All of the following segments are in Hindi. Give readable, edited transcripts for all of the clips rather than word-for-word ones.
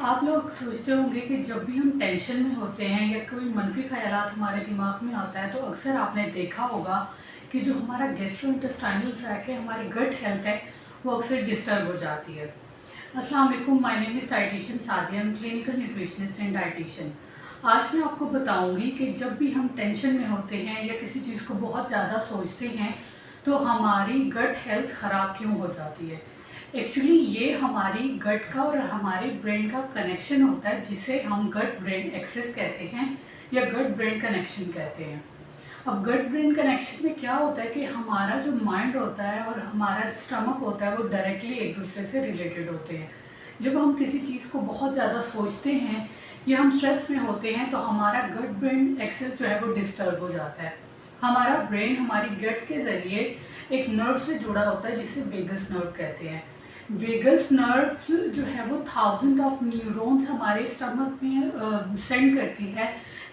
आप लोग सोचते होंगे कि जब भी हम टेंशन में होते हैं या कोई मनफी ख़यालात हमारे दिमाग में आता है तो अक्सर आपने देखा होगा कि जो हमारा गैस्ट्रोइंटेस्टाइनल ट्रैक है, हमारी गट हेल्थ है, वो अक्सर डिस्टर्ब हो जाती है। अस्सलाम वालेकुम, my name is dietitian Sadia, I am clinical nutritionist and dietitian. आज मैं आपको बताऊंगी कि जब भी हम टेंशन में होते हैं या किसी चीज़ को बहुत ज़्यादा सोचते हैं तो हमारी गट हेल्थ ख़राब क्यों हो जाती है। एक्चुअली ये हमारी गट का और हमारे ब्रेन का कनेक्शन होता है, जिसे हम गट ब्रेन एक्सेस कहते हैं या गट ब्रेन कनेक्शन कहते हैं। अब गट ब्रेन कनेक्शन में क्या होता है कि हमारा जो माइंड होता है और हमारा जो स्टमक होता है वो डायरेक्टली एक दूसरे से रिलेटेड होते हैं। जब हम किसी चीज़ को बहुत ज़्यादा सोचते हैं या हम स्ट्रेस में होते हैं तो हमारा गट ब्रेन एक्सेस जो है वो डिस्टर्ब हो जाता है। हमारा ब्रेन हमारी गट के ज़रिए एक नर्व से जुड़ा होता है जिसे वेगस नर्व कहते हैं। वेगस नर्व जो है वो थाउजेंड ऑफ न्यूरॉन्स हमारे स्टमक में सेंड करती है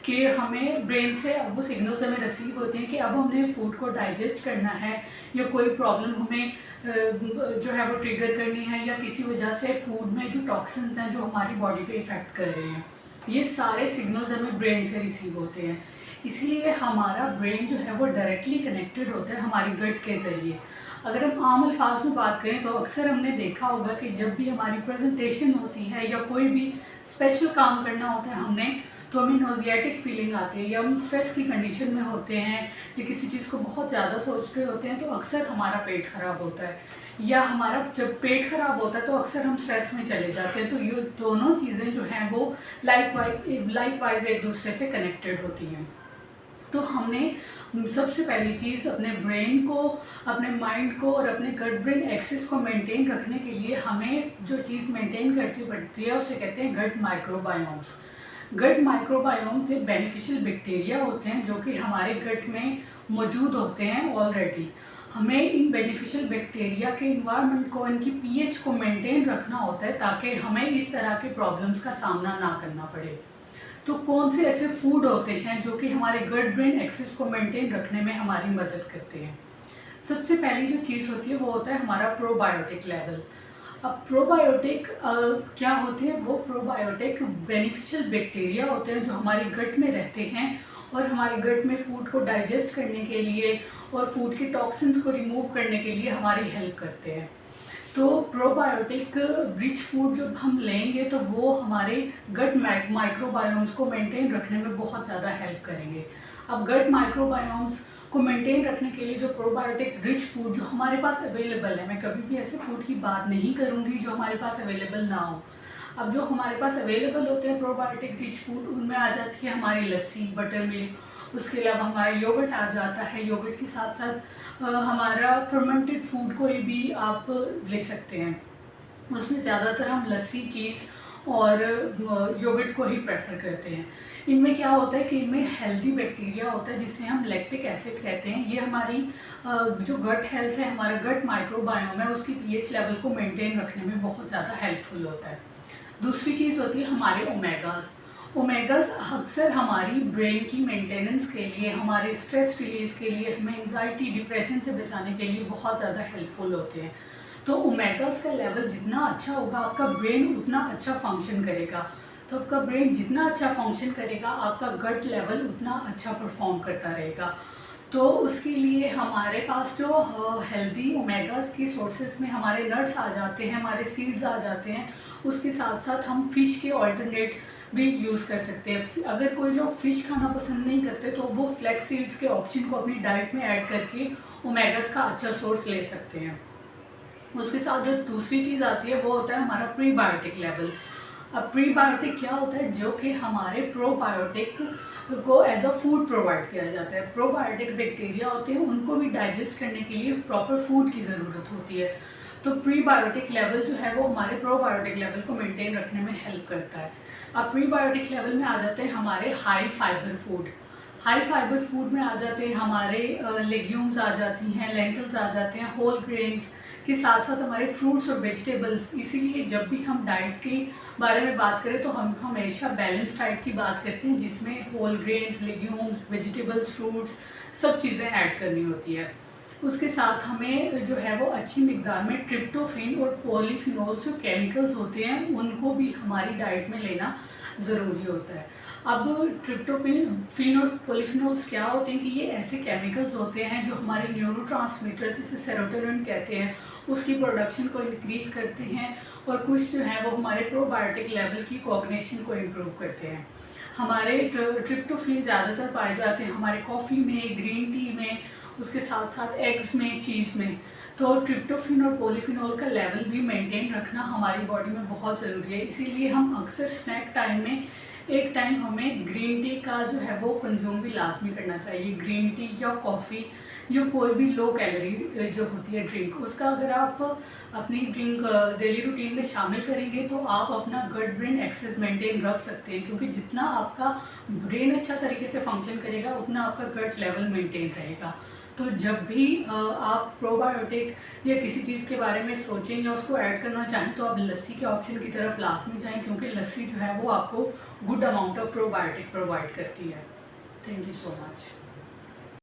कि हमें ब्रेन से वो सिग्नल्स हमें रिसीव होते हैं कि अब हमने फूड को डाइजेस्ट करना है या कोई प्रॉब्लम हमें जो है वो ट्रिगर करनी है या किसी वजह से फूड में जो टॉक्सिन्स हैं जो हमारी बॉडी पे इफ़ेक्ट कर रहे हैं। ये सारे सिग्नल्स हमें ब्रेन से रिसीव होते हैं। इसलिए हमारा ब्रेन जो है वो डायरेक्टली कनेक्टेड होता है हमारी गट के ज़रिए। अगर हम आम अल्फाज में बात करें तो अक्सर हमने देखा होगा कि जब भी हमारी प्रेजेंटेशन होती है या कोई भी स्पेशल काम करना होता है हमने, तो हमें नोजियाटिक फीलिंग आती है या हम स्ट्रेस की कंडीशन में होते हैं या किसी चीज़ को बहुत ज़्यादा सोच रहे होते हैं तो अक्सर हमारा पेट ख़राब होता है। या हमारा जब पेट ख़राब होता है तो अक्सर हम स्ट्रेस में चले जाते हैं। तो ये दोनों चीज़ें जो हैं वो लाइक वाइज एक दूसरे से कनेक्टेड होती हैं। तो हमने सबसे पहली चीज़ अपने ब्रेन को, अपने माइंड को और अपने गट ब्रेन एक्सिस को मेंटेन रखने के लिए हमें जो चीज़ मेंटेन करती पड़ती है उसे कहते हैं गट माइक्रोबायोम्स। गट माइक्रोबायोम से बेनिफिशियल बैक्टीरिया होते हैं जो कि हमारे गट में मौजूद होते हैं ऑलरेडी। हमें इन बेनिफिशियल बैक्टीरिया के इन्वायरमेंट को, इनकी पीएच को मेंटेन रखना होता है ताकि हमें इस तरह के प्रॉब्लम्स का सामना ना करना पड़े। तो कौन से ऐसे फूड होते हैं जो कि हमारे गट ब्रेन एक्सिस को मेंटेन रखने में हमारी मदद करते हैं। सबसे पहली जो चीज़ होती है वो होता है हमारा प्रोबायोटिक लेवल। अब प्रोबायोटिक क्या होते हैं? वो प्रोबायोटिक बेनिफिशियल बैक्टीरिया होते हैं जो हमारे गट में रहते हैं और हमारे गट में फूड को डाइजेस्ट करने के लिए और फूड के टॉक्सिन्स को रिमूव करने के लिए हमारी हेल्प करते हैं। तो प्रोबायोटिक रिच फूड जब हम लेंगे तो वो हमारे गट माइक्रोबायोम्स को मेंटेन रखने में बहुत ज़्यादा हेल्प करेंगे। अब गट माइक्रोबायोम्स को मेंटेन रखने के लिए जो प्रोबायोटिक रिच फूड जो हमारे पास अवेलेबल है, मैं कभी भी ऐसे फूड की बात नहीं करूँगी जो हमारे पास अवेलेबल ना हो। अब जो हमारे पास अवेलेबल होते हैं प्रोबायोटिक रिच फूड, उनमें आ जाती है हमारी लस्सी, बटर मिल्क, उसके अलावा हमारा योगर्ट आ जाता है। योगर्ट के साथ साथ हमारा फर्मेंटेड फूड कोई भी आप ले सकते हैं। उसमें ज़्यादातर हम लस्सी, चीज़ और योगर्ट को ही प्रेफर करते हैं। इनमें क्या होता है कि इनमें हेल्दी बैक्टीरिया होता है जिसे हम लैक्टिक एसिड कहते हैं। ये हमारी जो गट हेल्थ है, हमारा गट माइक्रोबायोम है, उसकी पीएच लेवल को मेंटेन रखने में बहुत ज़्यादा हेल्पफुल होता है। दूसरी चीज़ होती है हमारे ओमेगास। ओमेगास अक्सर हमारी ब्रेन की मेंटेनेंस के लिए, हमारे स्ट्रेस रिलीज़ के लिए, हमें एंजाइटी, डिप्रेशन से बचाने के लिए बहुत ज़्यादा हेल्पफुल होते हैं। तो ओमेगास का लेवल जितना अच्छा होगा आपका ब्रेन उतना अच्छा फंक्शन करेगा। तो आपका ब्रेन जितना अच्छा फंक्शन करेगा आपका गट लेवल उतना अच्छा परफॉर्म करता रहेगा। तो उसके लिए हमारे पास जो हेल्दी ओमेगास की सोर्सेज में हमारे नट्स आ जाते हैं, हमारे सीड्स आ जाते हैं। उसके साथ साथ हम फ़िश के ऑल्टरनेट भी यूज़ कर सकते हैं। अगर कोई लोग फ़िश खाना पसंद नहीं करते तो वो फ्लैक्स सीड्स के ऑप्शन को अपनी डाइट में ऐड करके ओमेगास का अच्छा सोर्स ले सकते हैं। उसके साथ जो दूसरी चीज़ आती है वो होता है हमारा प्रीबायोटिक लेवल। अब प्रीबायोटिक क्या होता है? जो कि हमारे प्रोबायोटिक को एज अ फूड प्रोवाइड किया जाता है। प्रोबायोटिक बैक्टीरिया होते हैं, उनको भी डाइजेस्ट करने के लिए प्रॉपर फूड की ज़रूरत होती है। तो प्रीबायोटिक लेवल जो है वो हमारे प्रोबायोटिक लेवल को मेंटेन रखने में हेल्प करता है। अब प्रीबायोटिक लेवल में आ जाते हैं हमारे high fibre food. High fibre food में आ जाते हैं हमारे लेग्यूम्स आ जाती हैं, लेंटल्स आ जाते हैं, होल ग्रेन्स के साथ साथ हमारे फ्रूट्स और वेजिटेबल्स। इसीलिए जब भी हम डाइट के बारे में बात करें तो हम हमेशा बैलेंस डाइट की बात करते हैं जिसमें whole grains, legumes, vegetables, fruits सब चीज़ें ऐड करनी होती है। उसके साथ हमें जो है वो अच्छी मिकदार में ट्रिप्टोफैन और पॉलीफिनोल्स जो केमिकल्स होते हैं उनको भी हमारी डाइट में लेना ज़रूरी होता है। अब ट्रिप्टोफैन और पॉलीफिनोल्स क्या होते हैं कि ये ऐसे केमिकल्स होते हैं जो हमारे न्यूरोट्रांसमीटर जिसे सेरोटोनिन कहते हैं उसकी प्रोडक्शन को इंक्रीज़ करते हैं, और कुछ जो है वो हमारे प्रोबायोटिक लेवल की कॉग्निशन को इम्प्रूव करते हैं। हमारे ट्रिप्टोफैन ज़्यादातर पाए जाते हैं हमारे कॉफ़ी में, ग्रीन टी में, उसके साथ साथ एग्स में, चीज़ में। तो ट्रिप्टोफैन और पॉलीफिनोल का लेवल भी मेंटेन रखना हमारी बॉडी में बहुत ज़रूरी है। इसीलिए हम अक्सर स्नैक टाइम में एक टाइम हमें ग्रीन टी का जो है वो कंज्यूम भी लाजमी करना चाहिए। ग्रीन टी या कॉफ़ी या कोई भी लो कैलोरी जो होती है ड्रिंक, उसका अगर आप अपनी ड्रिंक डेली रूटीन में शामिल करेंगे तो आप अपना गट ब्रेन एक्सेस मेंटेन रख सकते हैं, क्योंकि जितना आपका ब्रेन अच्छा तरीके से फंक्शन करेगा उतना आपका गट लेवल मेंटेन रहेगा। तो जब भी आप प्रोबायोटिक या किसी चीज़ के बारे में सोचें या उसको ऐड करना चाहें तो आप लस्सी के ऑप्शन की तरफ लाजमी जाएं, क्योंकि लस्सी जो है वो आपको good amount of probiotic provide करती है। Thank you so much.